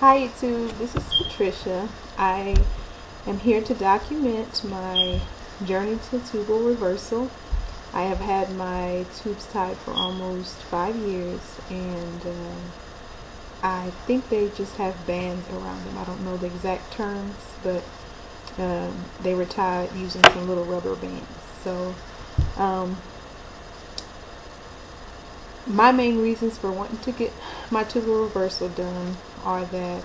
Hi YouTube, this is Patricia. I am here to document my journey to tubal reversal. I have had my tubes tied for almost 5 years, and I think they just have bands around them. I don't know the exact terms, but they were tied using some little rubber bands. So my main reasons for wanting to get my tubal reversal done are that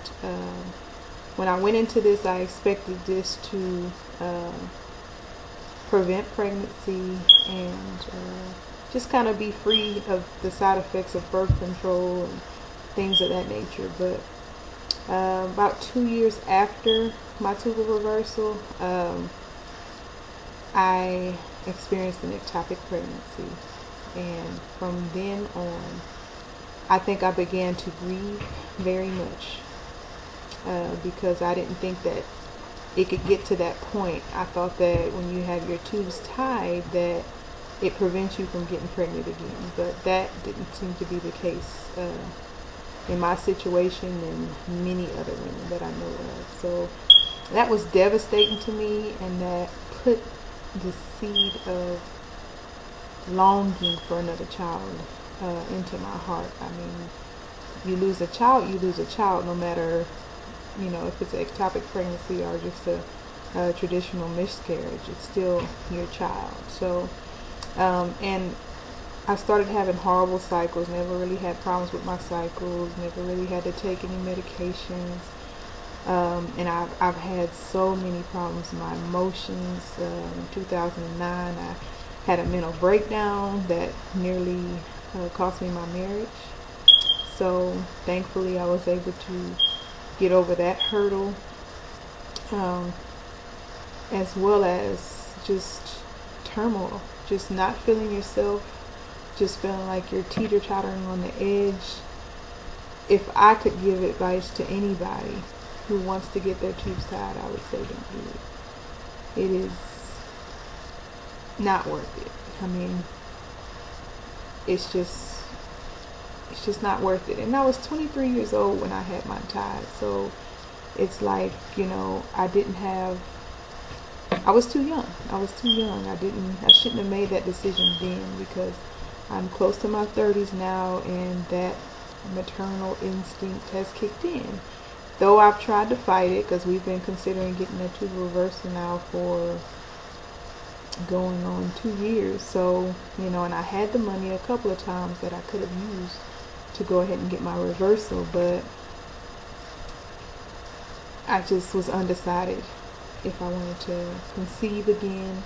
when I went into this, I expected this to prevent pregnancy and just kind of be free of the side effects of birth control and things of that nature. But about 2 years after my tubal reversal, I experienced an ectopic pregnancy, and from then on I think I began to grieve very much because I didn't think that it could get to that point. I thought that when you have your tubes tied that it prevents you from getting pregnant again, but that didn't seem to be the case in my situation and many other women that I know of. So that was devastating to me, and that put the seed of longing for another child into my heart. I mean, you lose a child, you lose a child, no matter, if it's an ectopic pregnancy or just a traditional miscarriage. It's still your child. So, and I started having horrible cycles. Never really had problems with my cycles. Never really had to take any medications. And I've had so many problems with my emotions. In 2009, I had a mental breakdown that nearly cost me my marriage. So thankfully I was able to get over that hurdle, as well as just turmoil, just not feeling yourself, just feeling like you're teeter-tottering on the edge. If I could give advice to anybody who wants to get their tubes tied, I would say don't do it. It is not worth it. I mean, it's just not worth it. And I was 23 years old when I had mine tied, so it's like, I was too young. I shouldn't have made that decision then, because I'm close to my 30s now, and that maternal instinct has kicked in. Though I've tried to fight it, because we've been considering getting a tubal reversal now for going on 2 years. So, and I had the money a couple of times that I could have used to go ahead and get my reversal, but I just was undecided if I wanted to conceive again.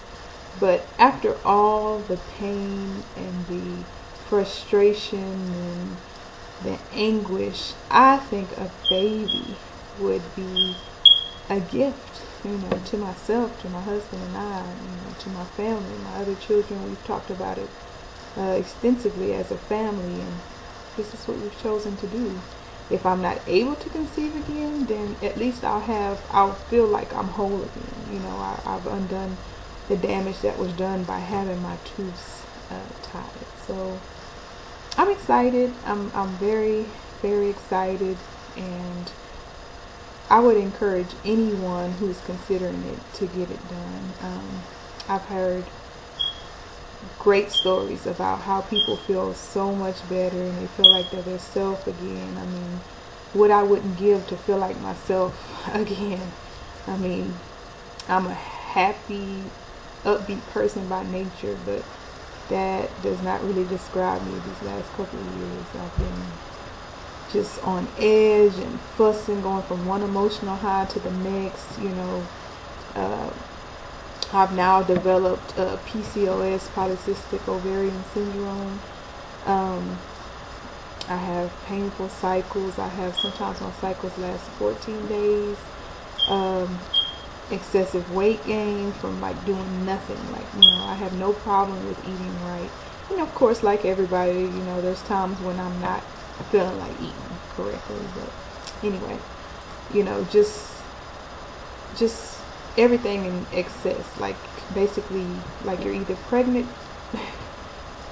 But after all the pain and the frustration and the anguish, I think a baby would be a gift, to myself, to my husband and I, to my family, my other children. We've talked about it extensively as a family, and this is what we've chosen to do. If I'm not able to conceive again, then at least I'll feel like I'm whole again. I've undone the damage that was done by having my tubes tied. So I'm excited. I'm very, very excited, and I would encourage anyone who's considering it to get it done. I've heard great stories about how people feel so much better and they feel like they're their self again. I mean, what I wouldn't give to feel like myself again. I mean, I'm a happy, upbeat person by nature, but that does not really describe me these last couple of years. I've been just on edge and fussing, going from one emotional high to the next. I've now developed PCOS, polycystic ovarian syndrome. I have painful cycles. Sometimes my cycles last 14 days. Excessive weight gain from doing nothing. I have no problem with eating right. Of course, like everybody, there's times when I'm not feeling like eating correctly. But anyway, just everything in excess. Basically, you're either pregnant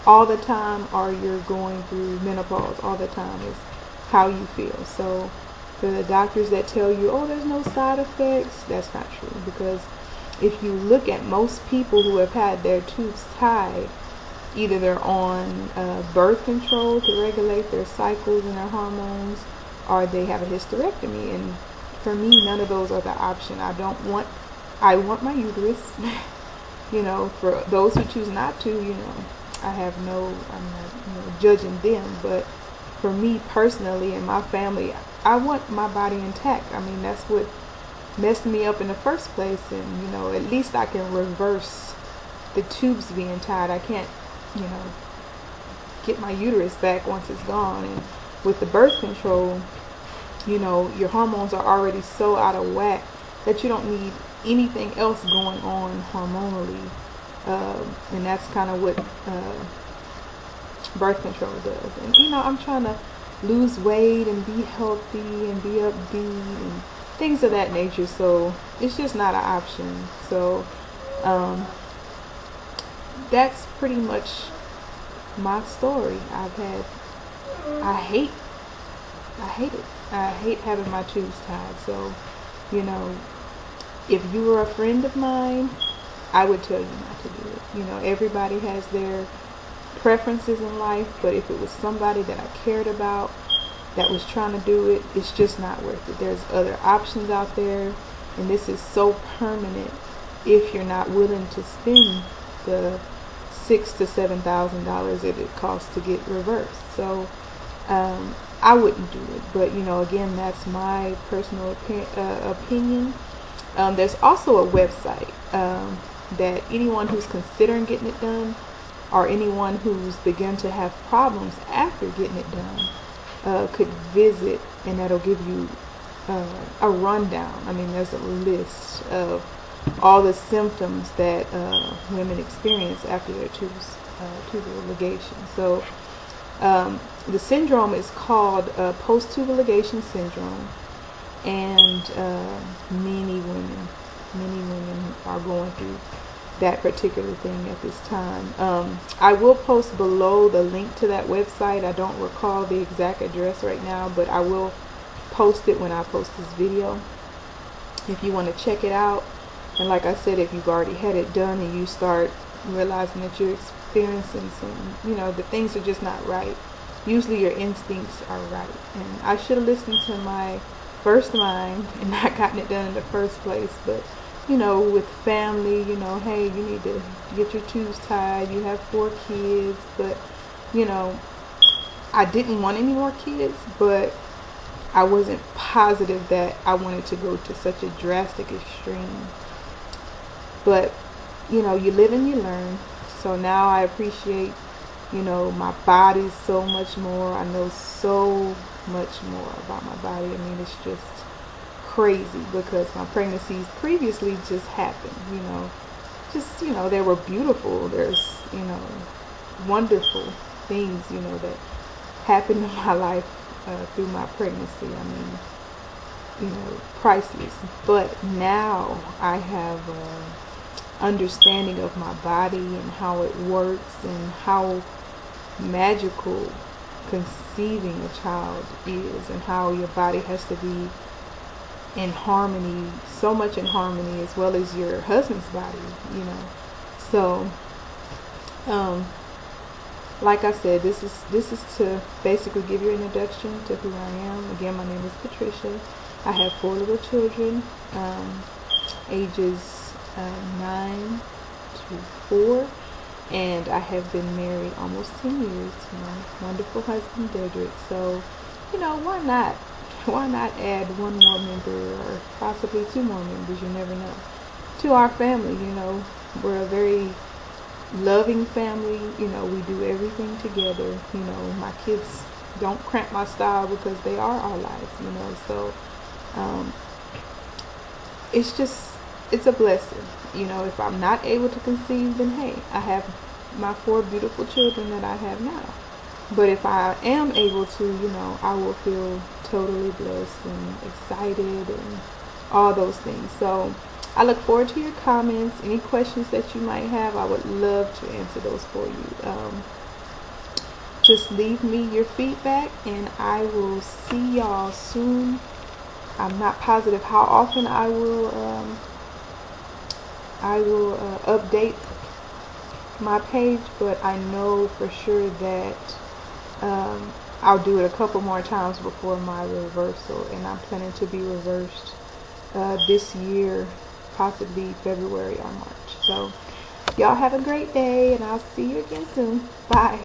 all the time or you're going through menopause all the time is how you feel. So For the doctors that tell you, oh, there's no side effects, that's not true. Because if you look at most people who have had their tubes tied, either they're on birth control to regulate their cycles and their hormones, or they have a hysterectomy. And for me, none of those are the option. I want my uterus. For those who choose not to, I'm not, judging them. But for me personally and my family, I want my body intact. I mean, that's what messed me up in the first place. And, at least I can reverse the tubes being tied. I can't, get my uterus back once it's gone. And with the birth control, your hormones are already so out of whack that you don't need anything else going on hormonally. And that's kind of what birth control does. And I'm trying to lose weight and be healthy and be upbeat and things of that nature, so it's just not an option. So that's pretty much my story. I hate it. I hate having my tubes tied. So if you were a friend of mine, I would tell you not to do it. Everybody has their preferences in life, but if it was somebody that I cared about that was trying to do it, it's just not worth it. There's other options out there, and this is so permanent if you're not willing to spend the $6,000 to $7,000 that it costs to get reversed. So I wouldn't do it, but again, that's my personal opinion. There's also a website that anyone who's considering getting it done, or anyone who's begun to have problems after getting it done, could visit, and that'll give you a rundown. I mean, there's a list of all the symptoms that women experience after their tubal ligation. So the syndrome is called post-tubal ligation syndrome, and many women are going through that particular thing at this time. I will post below the link to that website. I don't recall the exact address right now, but I will post it when I post this video if you want to check it out. And like I said, if you've already had it done and you start realizing that you're experiencing some, that things are just not right, usually your instincts are right. And I should have listened to my first mind and not gotten it done in the first place. But with family, hey, you need to get your tubes tied. You have 4 kids, but I didn't want any more kids, but I wasn't positive that I wanted to go to such a drastic extreme. But you live and you learn. So now I appreciate my body so much more. I know so much more about my body. I mean, it's just crazy, because my pregnancies previously just happened, they were beautiful. There's wonderful things that happened in my life through my pregnancy. I mean, priceless. But now I have understanding of my body and how it works, and how magical conceiving a child is, and how your body has to be in harmony, so much in harmony, as well as your husband's body, So like I said, this is to basically give you an introduction to who I am. Again, my name is Patricia. I have 4 little children, ages 9 to 4, and I have been married almost 10 years to my wonderful husband, Dedrick. So, why not? Why not add 1 more member, or possibly 2 more members, you never know, to our family. We're a very loving family. We do everything together. My kids don't cramp my style because they are our lives, so it's a blessing. If I'm not able to conceive, then hey, I have my 4 beautiful children that I have now. But if I am able to, I will feel totally blessed and excited and all those things. So I look forward to your comments. Any questions that you might have, I would love to answer those for you. Just leave me your feedback, and I will see y'all soon I'm not positive how often I will update my page, but I know for sure that I'll do it a couple more times before my reversal, and I'm planning to be reversed this year, possibly February or March. So y'all have a great day, and I'll see you again soon. Bye.